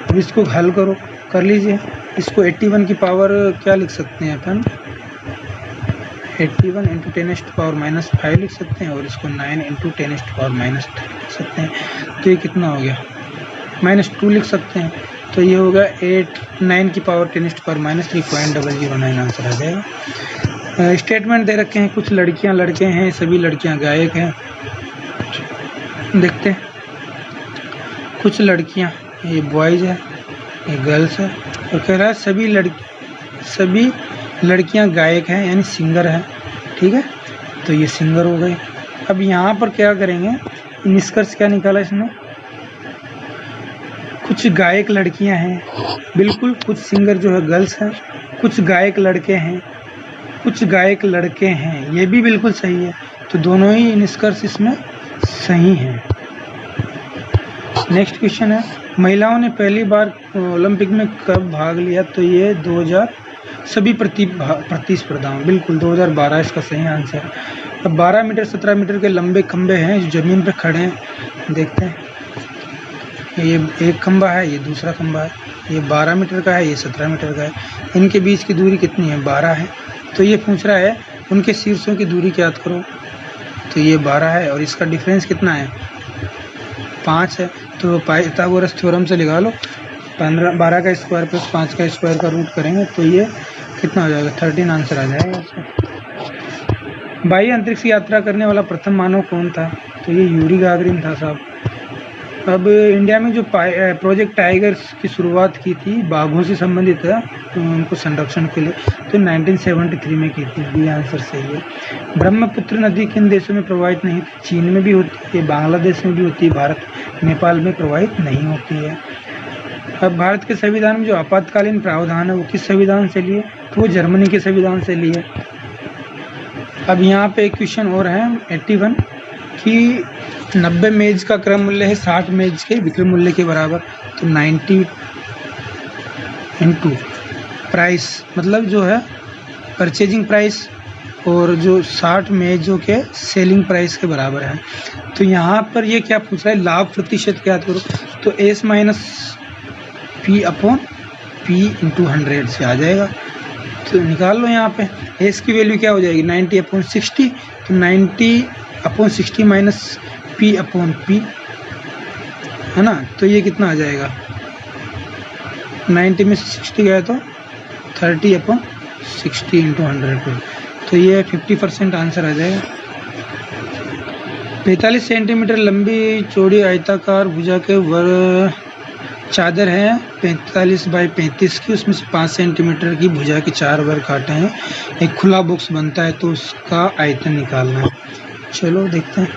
अब इसको हल करो, कर लीजिए। इसको 81 की पावर क्या लिख सकते हैं अपन, 81 × 10⁻⁻5 लिख सकते हैं, और इसको 9 × 10⁻³ लिख सकते हैं। तो ये कितना हो गया, -2 लिख सकते हैं, तो ये होगा 9 की पावर 10⁻³ 3.009 आंसर आ जाएगा। स्टेटमेंट दे रखे हैं, कुछ लड़कियां लड़के हैं, सभी लड़कियां गायक हैं। देखते हैं, कुछ लड़कियां, ये बॉयज़ है, ये गर्ल्स है, और कह रहा है सभी लड़कियां गायक हैं, यानी सिंगर है। ठीक है, तो ये सिंगर हो गए। अब यहाँ पर क्या करेंगे, निष्कर्ष क्या निकाला इसने, कुछ गायक लड़कियां हैं, बिल्कुल, कुछ सिंगर जो है गर्ल्स हैं, कुछ गायक लड़के हैं, कुछ गायक लड़के हैं, ये भी बिल्कुल सही है। तो दोनों ही निष्कर्ष इसमें सही हैं। नेक्स्ट क्वेश्चन है, महिलाओं ने पहली बार ओलंपिक में कब भाग लिया, तो ये 2000 सभी प्रतिस्पर्धाओं, बिल्कुल 2012 इसका सही आंसर है। अब 12 मीटर 17 मीटर के लंबे खंबे हैं जो जमीन पर खड़े हैं, देखते हैं। ये एक खंबा है, ये दूसरा खंबा है, ये 12 मीटर का है, ये 17 मीटर का है। इनके बीच की दूरी कितनी है? 12 है। तो ये पूछ रहा है उनके शीर्षों की दूरी ज्ञात करो। तो ये 12 है और इसका डिफरेंस कितना है? 5 है। तो पाइथागोरस थ्योरम से लगा लो, 12 का स्क्वायर प्लस 5 का स्क्वायर का रूट करेंगे तो ये कितना हो जाएगा? 13 आंसर आ जाएगा इसका। बाह्य अंतरिक्ष यात्रा करने वाला प्रथम मानव कौन था? तो ये यूरी गागरिन था साहब। अब इंडिया में जो प्रोजेक्ट टाइगर्स की शुरुआत की थी, बाघों से संबंधित है, तो उनको संरक्षण के लिए, तो 1973 में की थी। ये आंसर सही है। ब्रह्मपुत्र नदी किन देशों में प्रवाहित नहीं? चीन में भी होती है, बांग्लादेश में भी होती है, भारत नेपाल में प्रवाहित नहीं होती है। अब भारत के संविधान में जो आपातकालीन प्रावधान है वो किस संविधान से लिए? तो वो जर्मनी के संविधान से लिए। अब यहाँ पे एक क्वेश्चन और है 81 कि 90 मेज का क्रम मूल्य है 60 मेज के विक्रय मूल्य के बराबर। तो 90 इंटू प्राइस, मतलब जो है परचेजिंग प्राइस, और जो 60 मेजों के सेलिंग प्राइस के बराबर है। तो यहाँ पर ये क्या पूछ रहा है? लाभ प्रतिशत क्या करो? तो S minus P upon P into 100 से आ जाएगा। तो निकाल लो यहाँ पे एस की वैल्यू क्या हो जाएगी? 90 अपॉन 60। तो 90 upon 60 minus P upon P, है ना? तो ये कितना आ जाएगा? 90 में से 60 गया तो 30 अपॉन 60 इंटू 100। तो ये 50% आंसर आ जाएगा। 45 सेंटीमीटर लंबी चौड़ी आयताकार भुजा के चादर है 45 बाई 35 की, उसमें से 5 सेंटीमीटर की भुजा के 4 वर्ग काटे हैं। एक खुला बॉक्स बनता है तो उसका आयतन निकालना है। चलो देखते हैं।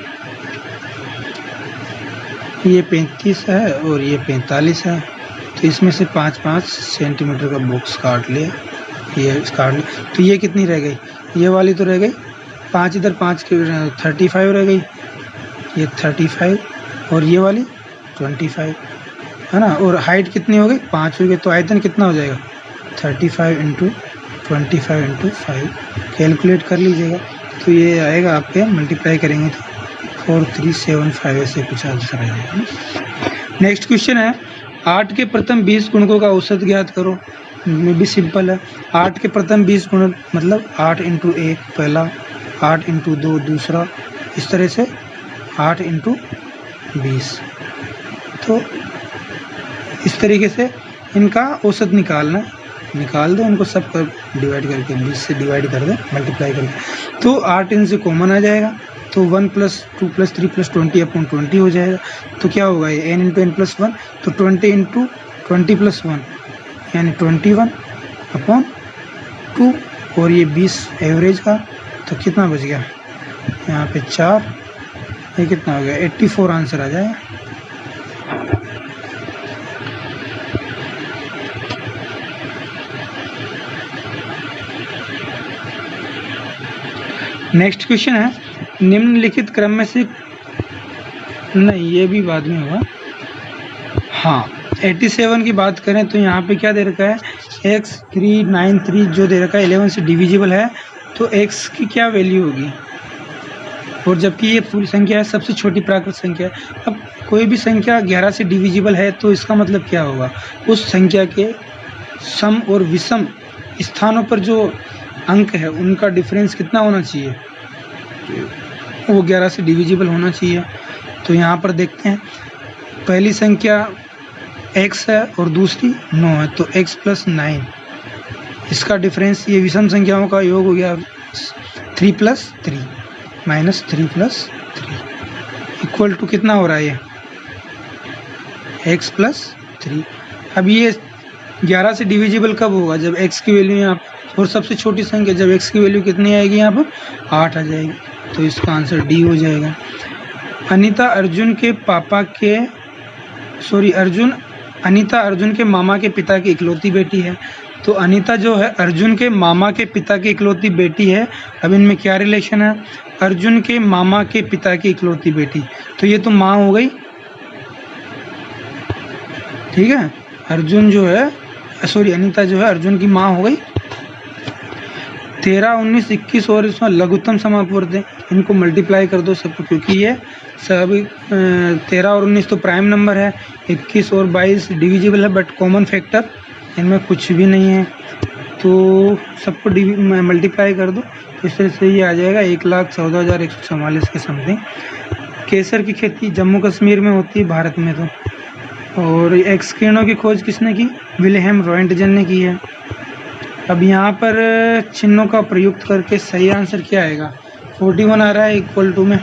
ये 35 है और ये 45 है, तो इसमें से 5-5 सेंटीमीटर का बॉक्स काट लिया, ये काट लिया। तो ये कितनी रह गई? ये वाली तो रह गई 5, इधर 5 की 35 रह गई, ये 35, और ये वाली 25, है ना? और हाइट कितनी हो गई? 5 हो गई। तो आयतन कितना हो जाएगा? 35 इंटू 25 इंटू 5 कैलकुलेट कर लीजिएगा। तो ये आएगा आपके, मल्टीप्लाई करेंगे तो 4375 ऐसे कुछ आंसर आ जाएगा। नेक्स्ट क्वेश्चन है 8 के प्रथम 20 गुणकों का औसत ज्ञात करो। में भी सिंपल है। 8 के प्रथम 20 गुणक मतलब 8 इंटू 1 पहला, 8 इंटू 2 दूसरा, इस तरह से 8 इंटू 20। तो इस तरीके से इनका औसत निकालना, निकाल दो इनको सब पर डिवाइड करके, 20 से डिवाइड कर दो, मल्टीप्लाई करके। तो 8 इनसे कॉमन आ जाएगा, तो 1 + 2 + 3 + 20 अपॉन 20 हो जाएगा। तो क्या होगा ये n इंटू n + 1, तो 20 इंटू 20 + 1 यानी 21 अपॉन 2, और ये 20 एवरेज का। तो कितना बच गया यहाँ पे 4, ये कितना हो गया 84 आंसर आ जाएगा। नेक्स्ट क्वेश्चन है निम्नलिखित क्रम में से, नहीं ये भी बाद में होगा। हाँ 87 की बात करें तो यहाँ पे क्या दे रखा है x393 जो दे रखा है 11 से डिविजिबल है, तो x की क्या वैल्यू होगी? और जबकि ये पूरी संख्या है, सबसे छोटी प्राकृत संख्या है। अब कोई भी संख्या 11 से डिविजिबल है तो इसका मतलब क्या होगा? उस संख्या के सम और विषम स्थानों पर जो अंक है उनका डिफरेंस कितना होना चाहिए? वो 11 से डिविजिबल होना चाहिए। तो यहाँ पर देखते हैं, पहली संख्या x है और दूसरी 9 है, तो x + 9 इसका डिफरेंस, ये विषम संख्याओं का योग हो गया 3 + 3 -3 + 3 इक्वल टू कितना हो रहा है? ये x + 3। अब ये 11 से डिविजिबल कब होगा? जब x की वैल्यू यहाँ, और सबसे छोटी संख्या जब x की वैल्यू कितनी आएगी यहाँ पर 8 आ जाएगी। तो इसका आंसर डी हो जाएगा। अनीता अर्जुन के मामा के पिता की इकलौती बेटी है। तो अनीता जो है अर्जुन के मामा के पिता की इकलौती बेटी है। अब इनमें क्या रिलेशन है? अर्जुन के मामा के पिता की इकलौती बेटी, तो ये तो माँ हो गई, ठीक है। अनीता जो है अर्जुन की माँ हो गई। 13, 19, 21 और इसमें लघुत्तम समापूर्त है, इनको मल्टीप्लाई कर दो सबको, क्योंकि ये सब 13 और 19 तो प्राइम नंबर है, 21 और 22 डिविजिबल है, बट कॉमन फैक्टर इनमें कुछ भी नहीं है, तो सबको मल्टीप्लाई कर दो, तो इस तरह से ये आ जाएगा 1,14,144 के समथिंग। केसर की खेती जम्मू कश्मीर में होती है, भारत में तो। और एक्स किरणों की खोज किसने की? विल्हेम रॉयंटजन ने की है। अब यहाँ पर चिन्हों का प्रयुक्त करके सही आंसर क्या आएगा? 41 आ रहा है इक्वल टू में,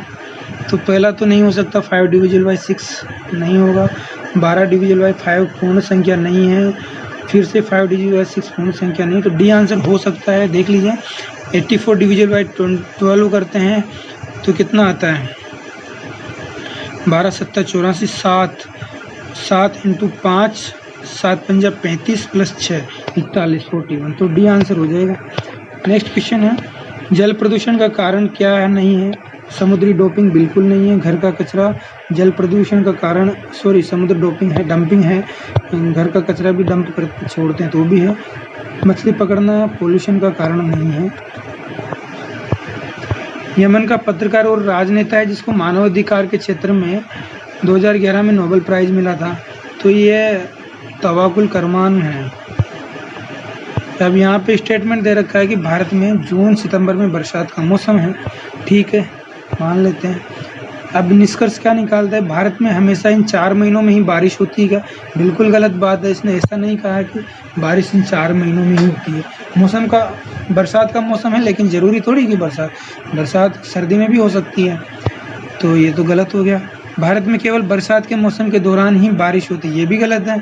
तो पहला तो नहीं हो सकता, 5 डिविजिबल बाई 6 नहीं होगा, 12 डिविजिबल बाई 5 पूर्ण संख्या नहीं है, फिर से 5 डिविजिबल बाई 6 पूर्ण संख्या नहीं, तो डी आंसर हो सकता है। देख लीजिए 84 डिविजिबल बाई 12 करते हैं तो कितना आता है? 12 7 84, 7 इंटू 5, 7 पंजा 35 प्लस 6 41, 41, तो डी आंसर हो जाएगा। नेक्स्ट क्वेश्चन है, जल प्रदूषण का कारण क्या है? नहीं है। समुद्री डोपिंग बिल्कुल नहीं है। घर का कचरा जल प्रदूषण का कारण, सॉरी समुद्र डोपिंग है, डंपिंग है, घर का कचरा भी डंप कर छोड़ते हैं तो भी है। मछली पकड़ना पोल्यूशन का कारण नहीं है। यमन का पत्रकार और राजनेता है जिसको मानवाधिकार के क्षेत्र में 2011 में नोबेल प्राइज मिला था, तो ये तवाकुल करमान है। अब यहाँ पे स्टेटमेंट दे रखा है कि भारत में जून सितंबर में बरसात का मौसम है, ठीक है मान लेते हैं। अब निष्कर्ष क्या निकालता है? भारत में हमेशा इन 4 महीनों में ही बारिश होती है क्या? बिल्कुल गलत बात है, इसने ऐसा नहीं कहा कि बारिश इन 4 महीनों में ही होती है। मौसम का बरसात का मौसम है, लेकिन ज़रूरी थोड़ी कि बरसात सर्दी में भी हो सकती है, तो ये तो गलत हो गया। भारत में केवल बरसात के मौसम के दौरान ही बारिश होती है, ये भी गलत है,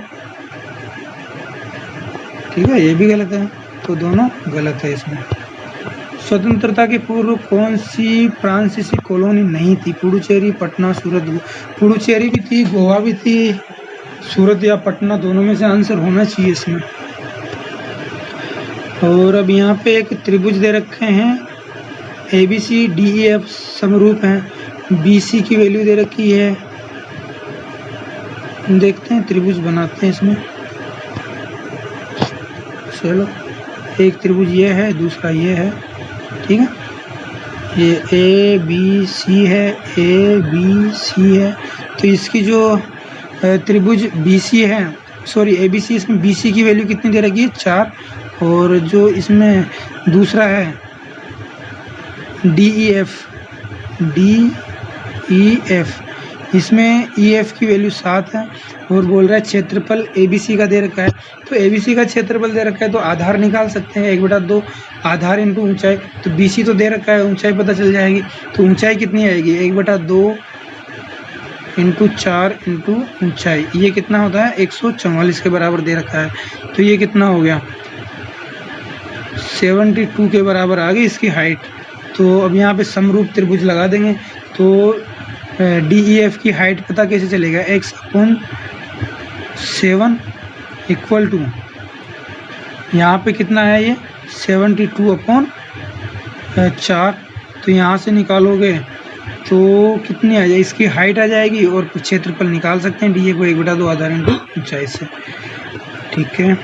ठीक है ये भी गलत है, तो दोनों गलत है इसमें। स्वतंत्रता के पूर्व कौन सी फ्रांसीसी कॉलोनी नहीं थी? पुडुचेरी, पटना, सूरत। पुडुचेरी भी थी, गोवा भी थी, सूरत या पटना दोनों में से आंसर होना चाहिए इसमें। और अब यहाँ पे एक त्रिभुज दे रखे हैं, ABC DEF समरूप हैं, BC की वैल्यू दे रखी है, देखते हैं त्रिभुज बनाते हैं इसमें। चलो एक त्रिभुज ये है, दूसरा ये है, ठीक है, ये ABC है, ABC है, तो इसकी जो त्रिभुज BC है, सॉरी ABC, इसमें BC की वैल्यू कितनी दे रखी है? 4, और जो इसमें दूसरा है DEF, इसमें EF की वैल्यू 7 है, और बोल रहा है क्षेत्रफल ABC का दे रखा है, तो ABC का क्षेत्रफल दे रखा है तो आधार निकाल सकते हैं, 1/2 आधार इंटू ऊंचाई, तो BC तो दे रखा है, ऊंचाई पता चल जाएगी, तो ऊंचाई कितनी आएगी? 1/2 इंटू 4 इंटू ऊंचाई, ये कितना होता है? 144 के बराबर दे रखा है, तो ये कितना हो गया? 72 के बराबर आ गई इसकी हाइट। तो अब यहाँ पे समरूप त्रिभुज लगा देंगे, तो DEF की हाइट पता कैसे चलेगा? x/7 इक्वल टू, यहाँ पे कितना है ये? 72/4, तो यहाँ से निकालोगे तो कितनी आ जाएगी? इसकी हाइट आ जाएगी, और क्षेत्रफल निकाल सकते हैं DA को 1/2 आधार इंटू ऊंचाई से, ठीक है।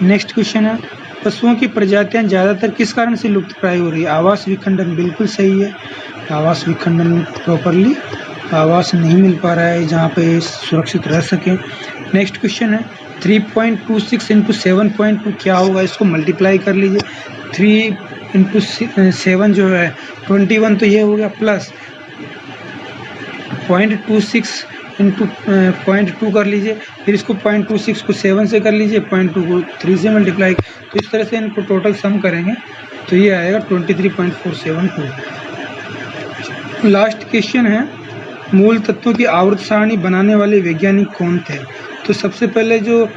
नेक्स्ट क्वेश्चन है, पशुओं की प्रजातियां ज़्यादातर किस कारण से लुप्त प्राय हो रही है? आवास विखंडन, बिल्कुल सही है, आवास विखंडन प्रॉपरली आवास नहीं मिल पा रहा है जहाँ पे सुरक्षित रह सकें। नेक्स्ट क्वेश्चन है, 3.26 इंटू 7.2 क्या होगा? इसको मल्टीप्लाई कर लीजिए, 3 इंटू 7 जो है 21, तो ये हो गया, प्लस 0.26 इंटू 0.2 कर लीजिए, फिर इसको 0.26 को 7 से कर लीजिए, 0.2 को 3 से मल्टीप्लाई, तो इस तरह से इनको टोटल सम करेंगे तो ये आएगा 23.472। लास्ट क्वेश्चन है, मूल तत्वों की आवर्त सारणी बनाने वाले वैज्ञानिक कौन थे? तो सबसे पहले जो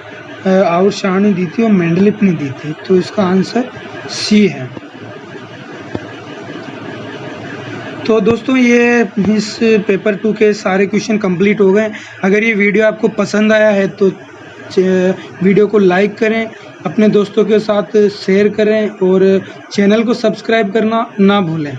आवर्त सारणी दी थी वो मेंडलीफ ने दी थी, तो इसका आंसर C है। तो दोस्तों ये इस पेपर 2 के सारे क्वेश्चन कंप्लीट हो गए। अगर ये वीडियो आपको पसंद आया है तो वीडियो को लाइक करें, अपने दोस्तों के साथ शेयर करें, और चैनल को सब्सक्राइब करना ना भूलें।